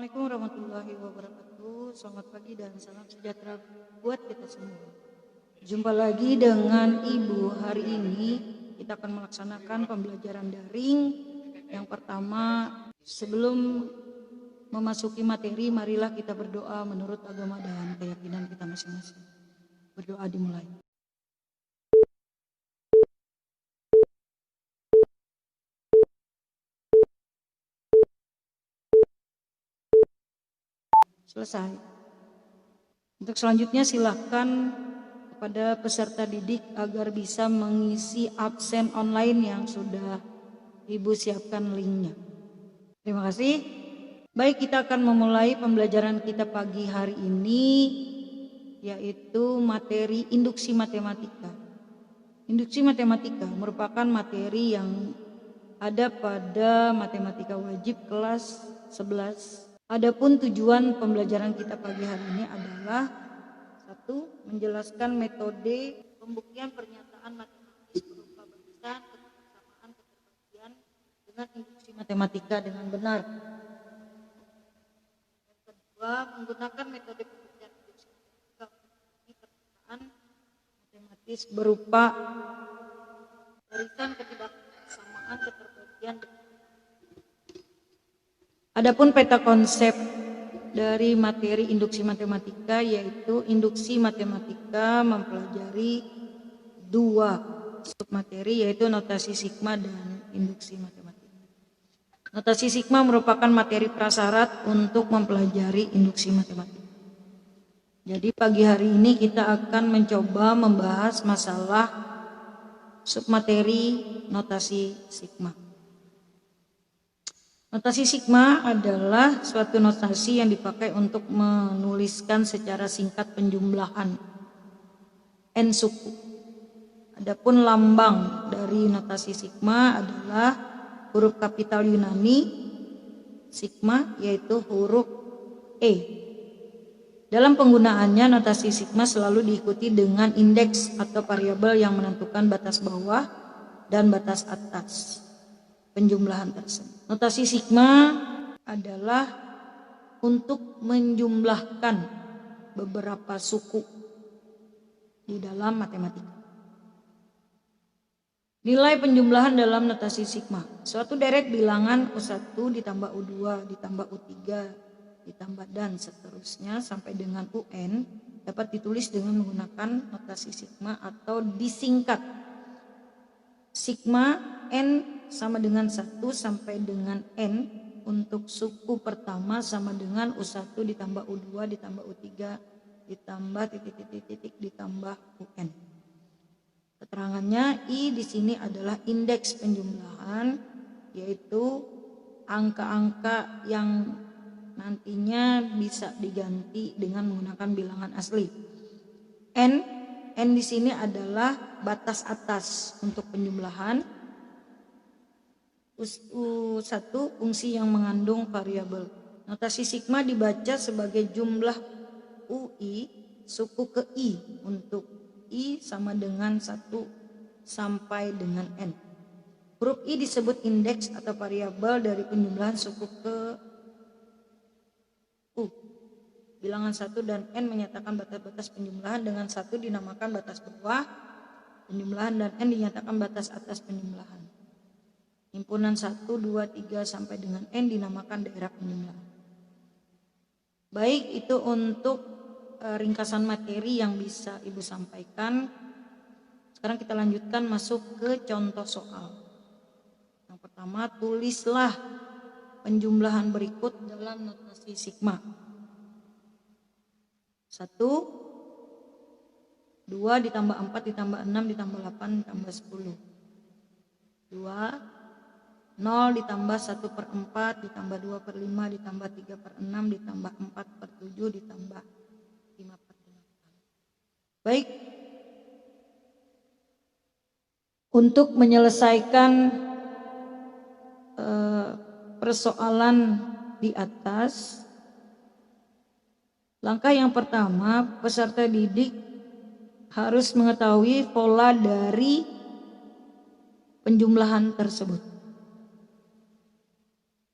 Assalamualaikum warahmatullahi wabarakatuh. Selamat pagi dan salam sejahtera buat kita semua. Jumpa lagi dengan Ibu. Hari ini kita akan melaksanakan pembelajaran daring. Yang pertama, sebelum memasuki materi, marilah kita berdoa menurut agama dan keyakinan kita masing-masing. Berdoa dimulai. Selesai. Untuk selanjutnya silakan kepada peserta didik agar bisa mengisi absen online yang sudah Ibu siapkan linknya. Terima kasih. Baik, kita akan memulai pembelajaran kita pagi hari ini, yaitu materi induksi matematika. Induksi matematika merupakan materi yang ada pada matematika wajib kelas 11. Adapun tujuan pembelajaran kita pagi hari ini adalah 1. Menjelaskan metode pembuktian pernyataan matematis berupa barisan, kebersamaan, keterpastian dengan induksi matematika dengan benar. Yang kedua, menggunakan metode pembuktian induksi matematika untuk pernyataan matematis berupa barisan, ketidaksamaan, keterpastian. Adapun peta konsep dari materi induksi matematika, yaitu induksi matematika mempelajari dua submateri, yaitu notasi sigma dan induksi matematika. Notasi sigma merupakan materi prasyarat untuk mempelajari induksi matematika. Jadi pagi hari ini kita akan mencoba membahas masalah submateri notasi sigma. Notasi sigma adalah suatu notasi yang dipakai untuk menuliskan secara singkat penjumlahan n suku. Adapun lambang dari notasi sigma adalah huruf kapital Yunani sigma, yaitu huruf E. Dalam penggunaannya, notasi sigma selalu diikuti dengan indeks atau variabel yang menentukan batas bawah dan batas atas penjumlahan tersebut. Notasi sigma adalah untuk menjumlahkan beberapa suku di dalam matematika. Nilai penjumlahan dalam notasi sigma. Suatu deret bilangan U1 ditambah U2 ditambah U3 ditambah dan seterusnya sampai dengan UN dapat ditulis dengan menggunakan notasi sigma atau disingkat sigma n sama dengan 1 sampai dengan n untuk suku pertama sama dengan U1 ditambah U2 ditambah U3 ditambah titik ditambah UN. Keterangannya I di sini adalah indeks penjumlahan, yaitu angka-angka yang nantinya bisa diganti dengan menggunakan bilangan asli. N di sini adalah batas atas untuk penjumlahan. U1 fungsi yang mengandung variabel. Notasi sigma dibaca sebagai jumlah UI suku ke I untuk I sama dengan 1 sampai dengan N. Huruf I disebut indeks atau variabel dari penjumlahan suku ke U. Bilangan 1 dan N menyatakan batas-batas penjumlahan, dengan 1 dinamakan batas bawah penjumlahan dan N dinyatakan batas atas penjumlahan. Himpunan 1, 2, 3 sampai dengan N dinamakan daerah penjumlahan. Baik, itu untuk ringkasan materi yang bisa Ibu sampaikan. Sekarang kita lanjutkan masuk ke contoh soal. Yang pertama, tulislah penjumlahan berikut dalam notasi sigma. 1, 2 ditambah 4 ditambah 6 ditambah 8 ditambah 10. 2, 0 ditambah 1/4 ditambah 2/5 ditambah 3/6 ditambah 4/7 ditambah 5/8. Baik, untuk menyelesaikan persoalan di atas, langkah yang pertama, peserta didik harus mengetahui pola dari penjumlahan tersebut.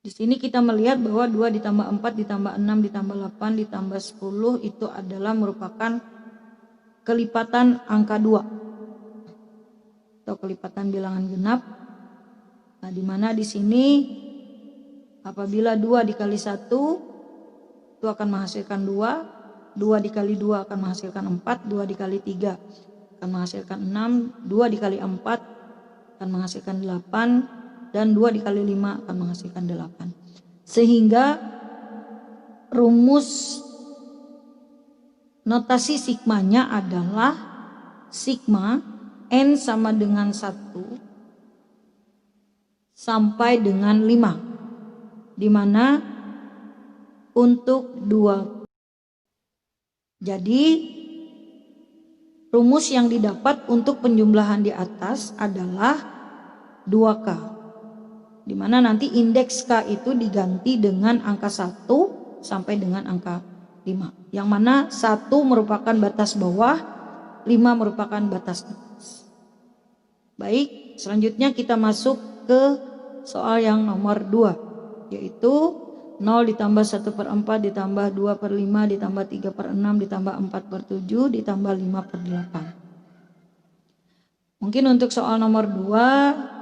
Di sini kita melihat bahwa 2 ditambah 4 ditambah 6 ditambah 8 ditambah 10 itu adalah merupakan kelipatan angka 2 atau kelipatan bilangan genap. Nah, di mana di sini apabila 2 dikali 1 itu akan menghasilkan 2, 2 dikali 2 akan menghasilkan 4, 2 dikali 3 akan menghasilkan 6, 2 dikali 4 akan menghasilkan 8, dan 2 dikali 5 akan menghasilkan 8. Sehingga rumus notasi sigmanya adalah sigma n sama dengan 1 sampai dengan 5, di mana untuk 2. Jadi rumus yang didapat untuk penjumlahan di atas adalah 2K, di mana nanti indeks K itu diganti dengan angka 1 sampai dengan angka 5. Yang mana 1 merupakan batas bawah, 5 merupakan batas atas. Baik, selanjutnya kita masuk ke soal yang nomor 2, yaitu 0 ditambah 1/4 ditambah 2/5 ditambah 3/6 ditambah 4/7 ditambah 5/8. Mungkin untuk soal nomor 2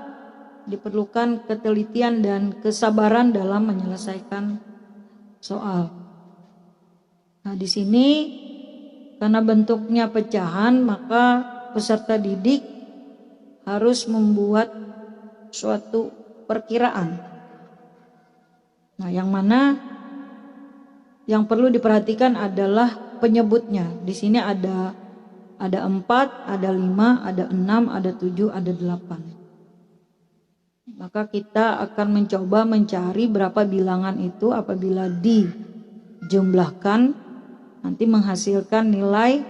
diperlukan ketelitian dan kesabaran dalam menyelesaikan soal. Nah, di sini karena bentuknya pecahan, maka peserta didik harus membuat suatu perkiraan. Nah, yang mana yang perlu diperhatikan adalah penyebutnya. Di sini ada 4, ada 5, ada 6, ada 7, ada 8. Maka kita akan mencoba mencari berapa bilangan itu apabila dijumlahkan nanti menghasilkan nilai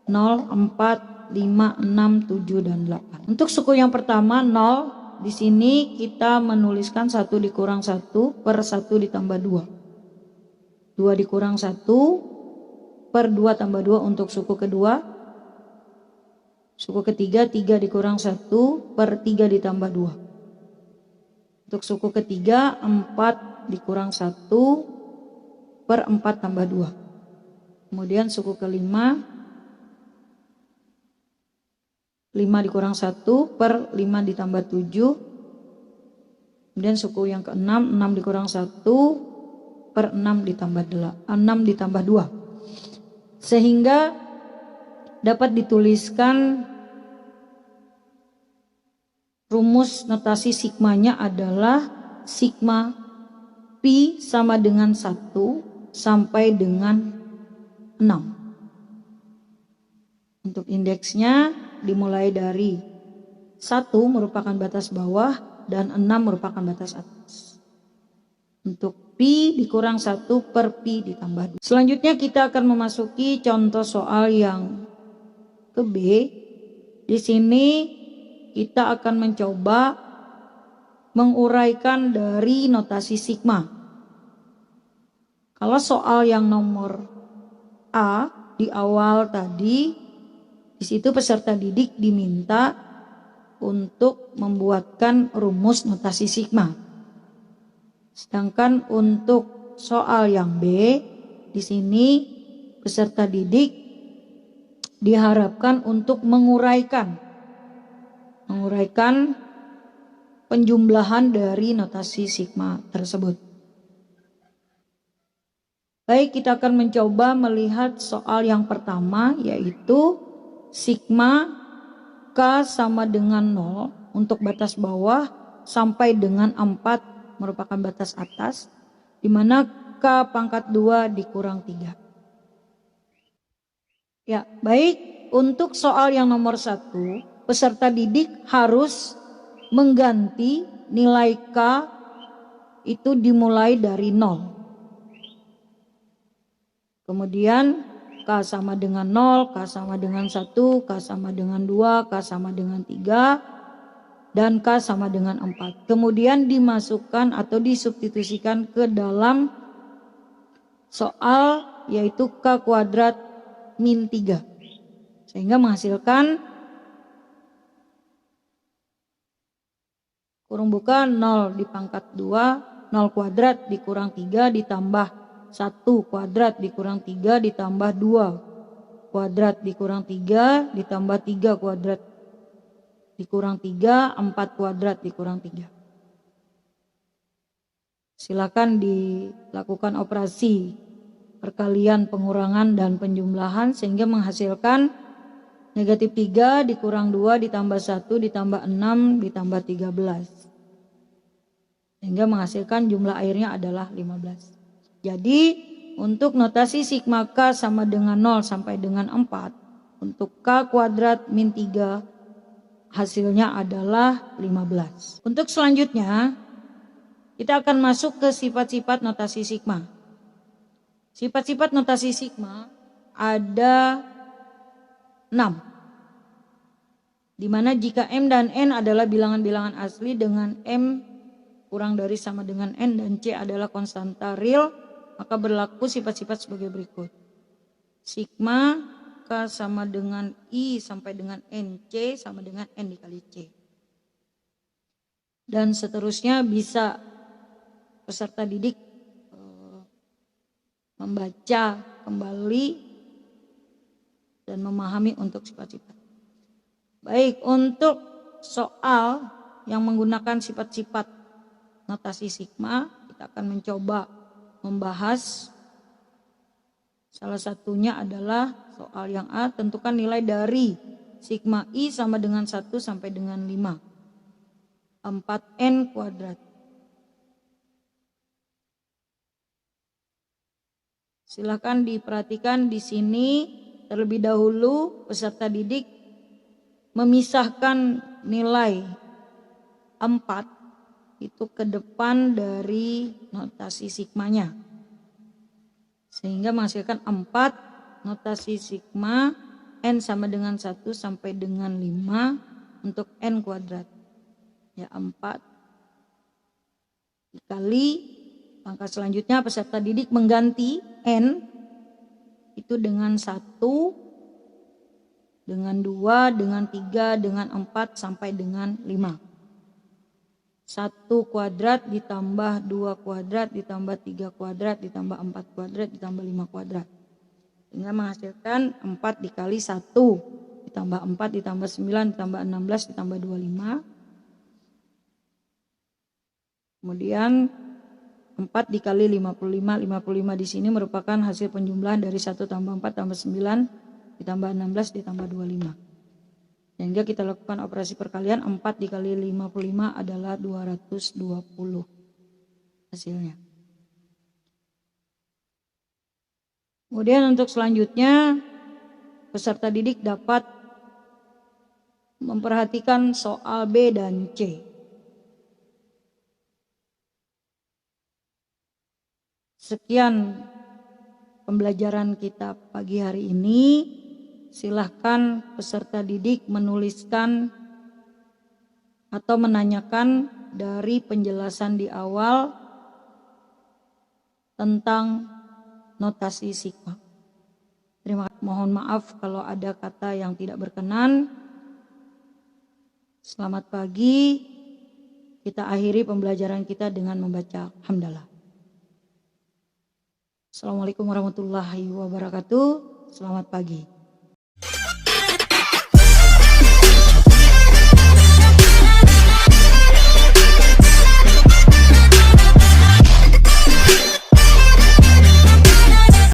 0, 4, 5, 6, 7, dan 8. Untuk suku yang pertama 0, di sini kita menuliskan 1 dikurang 1 per 1 ditambah 2. 2 dikurang 1 per 2 tambah 2 untuk suku kedua. Suku ketiga 3 dikurang 1 per 3 ditambah 2. Untuk suku ketiga 4 dikurang 1 per 4 tambah 2. Kemudian suku kelima 5 dikurang 1 per 5 ditambah 7. Kemudian suku yang keenam 6 dikurang 1 per 6 ditambah 2. Sehingga dapat dituliskan rumus notasi sigmanya adalah sigma pi sama dengan 1 sampai dengan 6. Untuk indeksnya dimulai dari 1 merupakan batas bawah dan 6 merupakan batas atas. Untuk pi dikurang 1 per pi ditambah 2. Selanjutnya kita akan memasuki contoh soal yang ke B. Di sini kita akan mencoba menguraikan dari notasi sigma. Kalau soal yang nomor A di awal tadi, di situ peserta didik diminta untuk membuatkan rumus notasi sigma. Sedangkan untuk soal yang B, di sini peserta didik diharapkan untuk menguraikan penjumlahan dari notasi sigma tersebut. Baik, kita akan mencoba melihat soal yang pertama, yaitu sigma K sama dengan 0 untuk batas bawah sampai dengan 4 merupakan batas atas, di mana K pangkat 2 dikurang 3. Ya, baik, untuk soal yang nomor 1, peserta didik harus mengganti nilai K itu dimulai dari 0. Kemudian K sama dengan 0, K sama dengan 1, K sama dengan 2, K sama dengan 3, dan K sama dengan 4. Kemudian dimasukkan atau disubstitusikan ke dalam soal, yaitu K kuadrat min 3. Sehingga menghasilkan kurung buka 0 dipangkat 2, 0 kuadrat dikurang 3 ditambah 1 kuadrat dikurang 3 ditambah 2 kuadrat dikurang 3 ditambah 3 kuadrat dikurang 3, 4 kuadrat dikurang 3. Silakan dilakukan operasi perkalian, pengurangan, dan penjumlahan sehingga menghasilkan negatif 3 dikurang 2 ditambah 1 ditambah 6 ditambah 13. Sehingga menghasilkan jumlah airnya adalah 15. Jadi untuk notasi sigma K sama dengan 0 sampai dengan 4, untuk K kuadrat min 3 hasilnya adalah 15. Untuk selanjutnya kita akan masuk ke sifat-sifat notasi sigma. Sifat-sifat notasi sigma ada 6. Dimana jika M dan N adalah bilangan-bilangan asli dengan M kurang dari sama dengan N dan C adalah konstanta real, maka berlaku sifat-sifat sebagai berikut. Sigma K sama dengan I sampai dengan N, C sama dengan N dikali C. Dan seterusnya bisa peserta didik membaca kembali dan memahami untuk sifat-sifat. Baik, untuk soal yang menggunakan sifat-sifat notasi sigma, kita akan mencoba membahas salah satunya adalah soal yang A, tentukan nilai dari sigma I sama dengan 1 sampai dengan 5. 4N kuadrat. Silakan diperhatikan di sini terlebih dahulu peserta didik memisahkan nilai 4 itu ke depan dari notasi sigmanya. Sehingga menghasilkan 4 notasi sigma N sama dengan 1 sampai dengan 5 untuk N kuadrat. Ya 4 dikali. Langkah selanjutnya peserta didik mengganti N itu dengan 1, dengan 2, dengan 3, dengan 4 sampai dengan 5. 1 kuadrat ditambah 2 kuadrat ditambah 3 kuadrat ditambah 4 kuadrat ditambah 5 kuadrat. Sehingga menghasilkan 4 dikali 1 ditambah 4 ditambah 9 ditambah 16 ditambah 25. Kemudian 4 dikali 55, 55 di sini merupakan hasil penjumlahan dari 1 tambah 4 tambah 9 ditambah 16 ditambah 25. Sehingga kita lakukan operasi perkalian 4 dikali 55 adalah 220 hasilnya. Kemudian untuk selanjutnya peserta didik dapat memperhatikan soal B dan C. Sekian pembelajaran kita pagi hari ini. Silahkan peserta didik menuliskan atau menanyakan dari penjelasan di awal tentang notasi sigma. Mohon maaf kalau ada kata yang tidak berkenan. Selamat pagi. Kita akhiri pembelajaran kita dengan membaca hamdalah. Assalamualaikum warahmatullahi wabarakatuh. Selamat pagi.